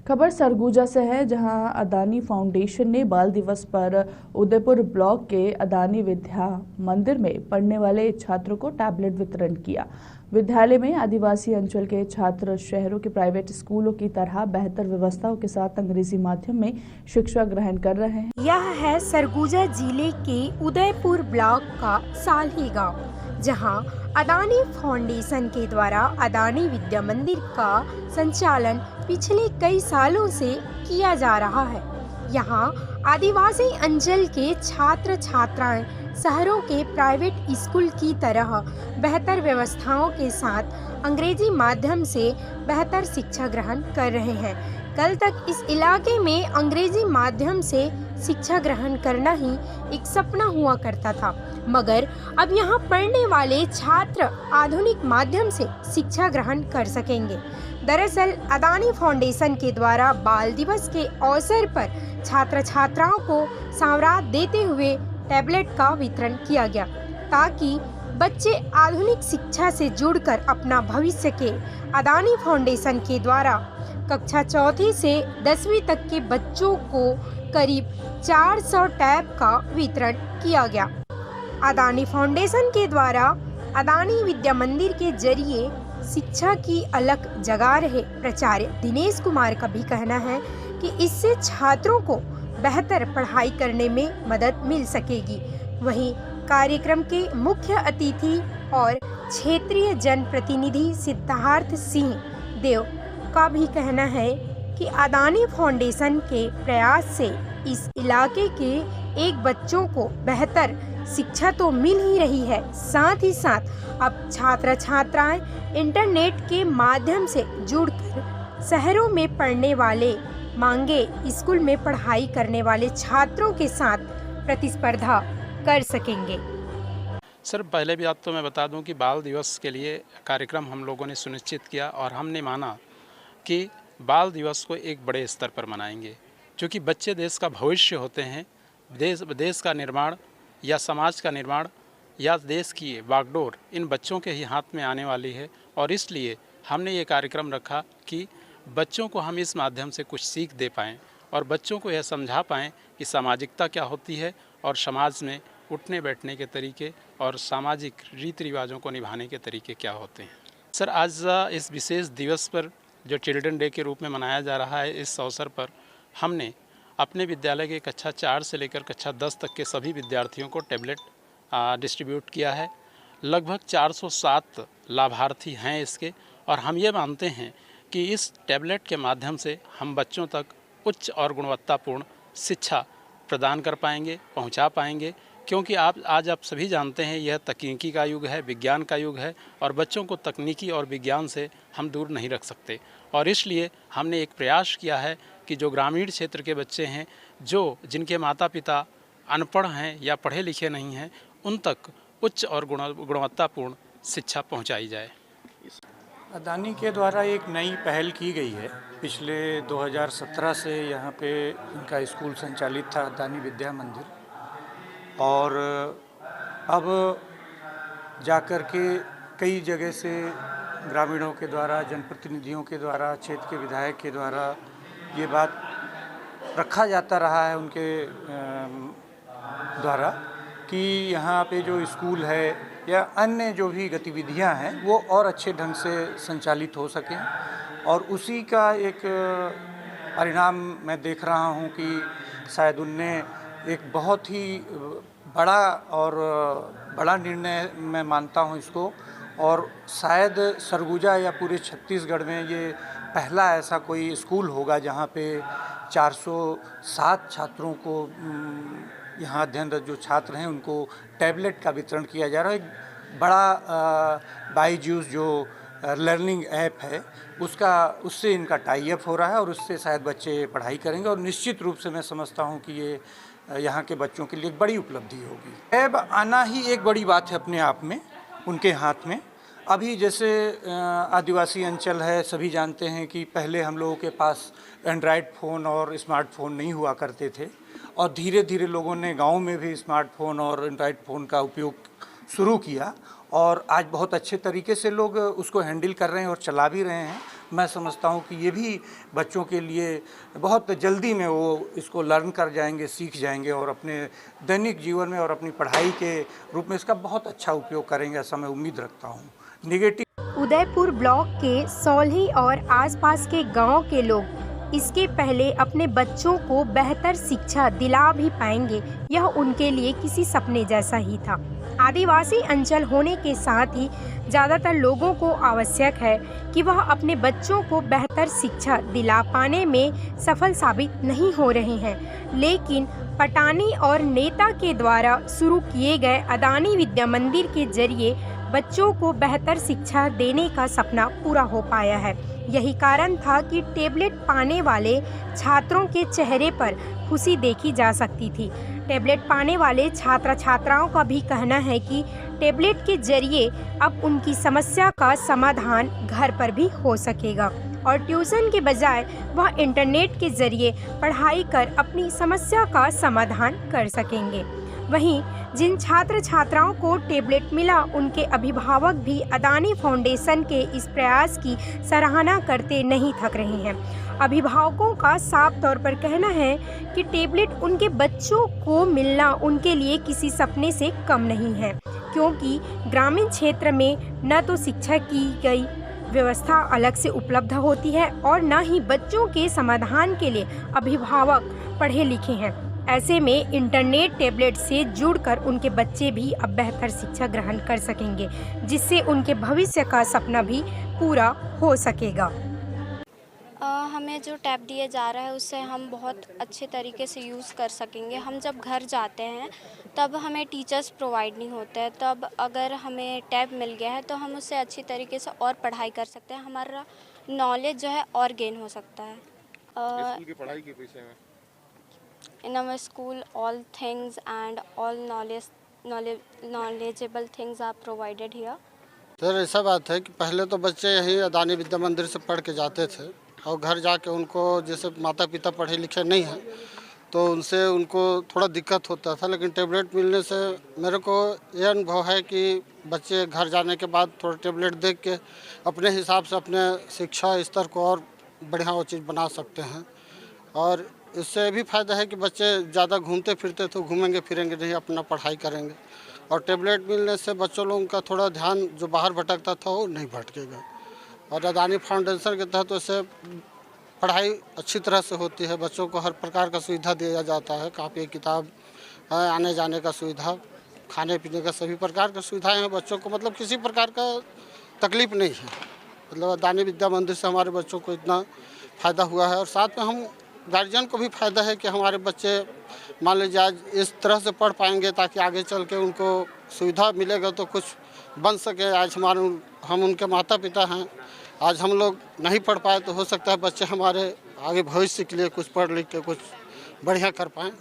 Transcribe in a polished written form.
खबर सरगुजा से है, जहां अदानी फाउंडेशन ने बाल दिवस पर उदयपुर ब्लॉक के अदानी विद्या मंदिर में पढ़ने वाले छात्रों को टैबलेट वितरण किया। विद्यालय में आदिवासी अंचल के छात्र शहरों के प्राइवेट स्कूलों की तरह बेहतर व्यवस्थाओं के साथ अंग्रेजी माध्यम में शिक्षा ग्रहण कर रहे हैं। यह है सरगुजा जिले के उदयपुर ब्लॉक का साल्ही गांव, जहां अदानी फाउंडेशन के द्वारा अदानी विद्या मंदिर का संचालन पिछले कई सालों से किया जा रहा है। यहां आदिवासी अंचल के छात्र छात्राएं शहरों के प्राइवेट स्कूल की तरह बेहतर व्यवस्थाओं के साथ अंग्रेजी माध्यम से बेहतर शिक्षा ग्रहण कर रहे हैं। कल तक इस इलाके में अंग्रेजी माध्यम से शिक्षा ग्रहण करना ही एक सपना हुआ करता था, मगर अब यहाँ पढ़ने वाले छात्र आधुनिक माध्यम से शिक्षा ग्रहण कर सकेंगे। दरअसल अदानी फाउंडेशन के द्वारा बाल दिवस के अवसर पर छात्र छात्राओं को सौगात देते हुए टैबलेट का वितरण किया गया, ताकि बच्चे आधुनिक शिक्षा से जुड़कर अपना भविष्य के अदानी फाउंडेशन के द्वारा कक्षा 4वीं से 10वीं तक के बच्चों को करीब 400 टैब का वितरण किया गया। अदानी फाउंडेशन के द्वारा अदानी विद्या मंदिर के जरिए शिक्षा की अलग जगह रहे प्राचार्य दिनेश कुमार का भी कहना है कि इससे छात्रों को बेहतर पढ़ाई करने में मदद मिल सकेगी। वहीं कार्यक्रम के मुख्य अतिथि और क्षेत्रीय जनप्रतिनिधि सिद्धार्थ सिंह देव का भी कहना है कि अदानी फाउंडेशन के प्रयास से इस इलाके के एक बच्चों को बेहतर शिक्षा तो मिल ही रही है, साथ ही साथ अब छात्र छात्राएं इंटरनेट के माध्यम से जुड़कर शहरों में पढ़ने वाले मांगे स्कूल में पढ़ाई करने वाले छात्रों के साथ प्रतिस्पर्धा कर सकेंगे। सर, पहले भी आपको मैं बता दूं कि बाल दिवस के लिए कार्यक्रम हम लोगों ने सुनिश्चित किया और हमने माना कि बाल दिवस को एक बड़े स्तर पर मनाएंगे, क्योंकि बच्चे देश का भविष्य होते हैं। देश का निर्माण या समाज का निर्माण या देश की बागडोर इन बच्चों के ही हाथ में आने वाली है, और इसलिए हमने ये कार्यक्रम रखा कि बच्चों को हम इस माध्यम से कुछ सीख दे पाएँ और बच्चों को यह समझा पाएँ कि सामाजिकता क्या होती है और समाज में उठने बैठने के तरीके और सामाजिक रीति रिवाजों को निभाने के तरीके क्या होते हैं। सर, आज इस विशेष दिवस पर जो चिल्ड्रन डे के रूप में मनाया जा रहा है, इस अवसर पर हमने अपने विद्यालय के कक्षा 4 से लेकर कक्षा 10 तक के सभी विद्यार्थियों को टैबलेट डिस्ट्रीब्यूट किया है। लगभग 407 लाभार्थी हैं इसके, और हम ये मानते हैं कि इस टैबलेट के माध्यम से हम बच्चों तक उच्च और गुणवत्तापूर्ण शिक्षा प्रदान कर पाएंगे, पहुंचा पाएंगे, क्योंकि आज आप सभी जानते हैं यह तकनीकी का युग है, विज्ञान का युग है, और बच्चों को तकनीकी और विज्ञान से हम दूर नहीं रख सकते। और इसलिए हमने एक प्रयास किया है कि जो ग्रामीण क्षेत्र के बच्चे हैं, जिनके माता पिता अनपढ़ हैं या पढ़े लिखे नहीं हैं, उन तक उच्च और गुणवत्तापूर्ण शिक्षा पहुँचाई जाए। अदानी के द्वारा एक नई पहल की गई है। पिछले 2017 से यहाँ पे इनका स्कूल संचालित था, अदानी विद्या मंदिर, और अब जाकर के कई जगह से ग्रामीणों के द्वारा, जनप्रतिनिधियों के द्वारा, क्षेत्र के विधायक के द्वारा ये बात रखा जाता रहा है उनके द्वारा कि यहाँ पे जो स्कूल है या अन्य जो भी गतिविधियाँ हैं वो और अच्छे ढंग से संचालित हो सकें, और उसी का एक परिणाम मैं देख रहा हूँ कि शायद उनने एक बहुत ही बड़ा निर्णय मैं मानता हूँ इसको, और शायद सरगुजा या पूरे छत्तीसगढ़ में ये पहला ऐसा कोई स्कूल होगा जहाँ पे 407 छात्रों को, यहाँ अध्ययनरत जो छात्र हैं उनको टैबलेट का वितरण किया जा रहा है। एक बड़ा बाईजूस जो लर्निंग ऐप है उससे इनका टाई अप हो रहा है, और उससे शायद बच्चे पढ़ाई करेंगे, और निश्चित रूप से मैं समझता हूँ कि ये यहाँ के बच्चों के लिए एक बड़ी उपलब्धि होगी। टैब आना ही एक बड़ी बात है अपने आप में उनके हाथ में। अभी जैसे आदिवासी अंचल है, सभी जानते हैं कि पहले हम लोगों के पास एंड्रॉयड फ़ोन और स्मार्टफोन नहीं हुआ करते थे, और धीरे धीरे लोगों ने गांव में भी स्मार्टफोन और एंड्रॉयड फ़ोन का उपयोग शुरू किया, और आज बहुत अच्छे तरीके से लोग उसको हैंडल कर रहे हैं और चला भी रहे हैं। मैं समझता हूँ कि ये भी बच्चों के लिए बहुत जल्दी में वो इसको लर्न कर जाएंगे, सीख जाएंगे और अपने दैनिक जीवन में और अपनी पढ़ाई के रूप में इसका बहुत अच्छा उपयोग करेंगे, ऐसा मैं उम्मीद रखता हूँ। निगेटिव उदयपुर ब्लॉक के सौल्ही और आसपास के गांव के लोग इसके पहले अपने बच्चों को बेहतर शिक्षा दिला भी पाएंगे, यह उनके लिए किसी सपने जैसा ही था। आदिवासी अंचल होने के साथ ही ज़्यादातर लोगों को आवश्यक है कि वह अपने बच्चों को बेहतर शिक्षा दिला पाने में सफल साबित नहीं हो रहे हैं, लेकिन पटानी और नेता के द्वारा शुरू किए गए अदानी विद्या मंदिर के जरिए बच्चों को बेहतर शिक्षा देने का सपना पूरा हो पाया है। यही कारण था कि टेबलेट पाने वाले छात्रों के चेहरे पर खुशी देखी जा सकती थी। टेबलेट पाने वाले छात्र छात्राओं का भी कहना है कि टेबलेट के जरिए अब उनकी समस्या का समाधान घर पर भी हो सकेगा और ट्यूशन के बजाय वह इंटरनेट के जरिए पढ़ाई कर अपनी समस्या का समाधान कर सकेंगे। वहीं जिन छात्र छात्राओं को टेबलेट मिला, उनके अभिभावक भी अदानी फाउंडेशन के इस प्रयास की सराहना करते नहीं थक रहे हैं। अभिभावकों का साफ तौर पर कहना है कि टेबलेट उनके बच्चों को मिलना उनके लिए किसी सपने से कम नहीं है, क्योंकि ग्रामीण क्षेत्र में न तो शिक्षा की गई व्यवस्था अलग से उपलब्ध होती है और न ही बच्चों के समाधान के लिए अभिभावक पढ़े लिखे हैं। ऐसे में इंटरनेट टेबलेट से जुड़कर उनके बच्चे भी अब बेहतर शिक्षा ग्रहण कर सकेंगे, जिससे उनके भविष्य का सपना भी पूरा हो सकेगा। हमें जो टैब दिया जा रहा है उससे हम बहुत अच्छे तरीके से यूज़ कर सकेंगे। हम जब घर जाते हैं तब हमें टीचर्स प्रोवाइड नहीं होते हैं, तब अगर हमें टैब मिल गया है तो हम उससे अच्छी तरीके से और पढ़ाई कर सकते हैं, हमारा नॉलेज जो है और गेन हो सकता है। स्कूल की पढ़ाई के विषय में in our school all things and all knowledgeable things are provided here. Sir ऐसा बात है कि पहले तो बच्चे यही अदानी विद्या मंदिर से पढ़ के जाते थे और घर जाके उनको जैसे माता पिता पढ़े लिखे नहीं हैं तो उनसे उनको थोड़ा दिक्कत होता था, लेकिन टेबलेट मिलने से मेरे को ये अनुभव है कि बच्चे घर जाने के बाद थोड़ा टेबलेट देख के अपने हिसाब से अपने शिक्षा स्तर को और बढ़िया वो चीज़ बना सकते हैं। और इससे भी फ़ायदा है कि बच्चे ज़्यादा घूमते फिरते तो घूमेंगे फिरेंगे नहीं, अपना पढ़ाई करेंगे। और टेबलेट मिलने से बच्चों लोगों का थोड़ा ध्यान जो बाहर भटकता था वो नहीं भटकेगा। और अदानी फाउंडेशन के तहत उससे पढ़ाई अच्छी तरह से होती है, बच्चों को हर प्रकार का सुविधा दिया जाता है, कापी किताब, आने जाने का सुविधा, खाने पीने का सभी प्रकार की सुविधाएँ हैं बच्चों को, मतलब किसी प्रकार का तकलीफ़ नहीं है। मतलब अदानी विद्या मंदिर से हमारे बच्चों को इतना फ़ायदा हुआ है और साथ में हम गार्जियन को भी फ़ायदा है कि हमारे बच्चे मान लीजिए आज इस तरह से पढ़ पाएंगे ताकि आगे चल के उनको सुविधा मिलेगा तो कुछ बन सके। आज हम उनके माता पिता हैं, आज हम लोग नहीं पढ़ पाए तो हो सकता है बच्चे हमारे आगे भविष्य के लिए कुछ पढ़ लिख के कुछ बढ़िया कर पाएँ।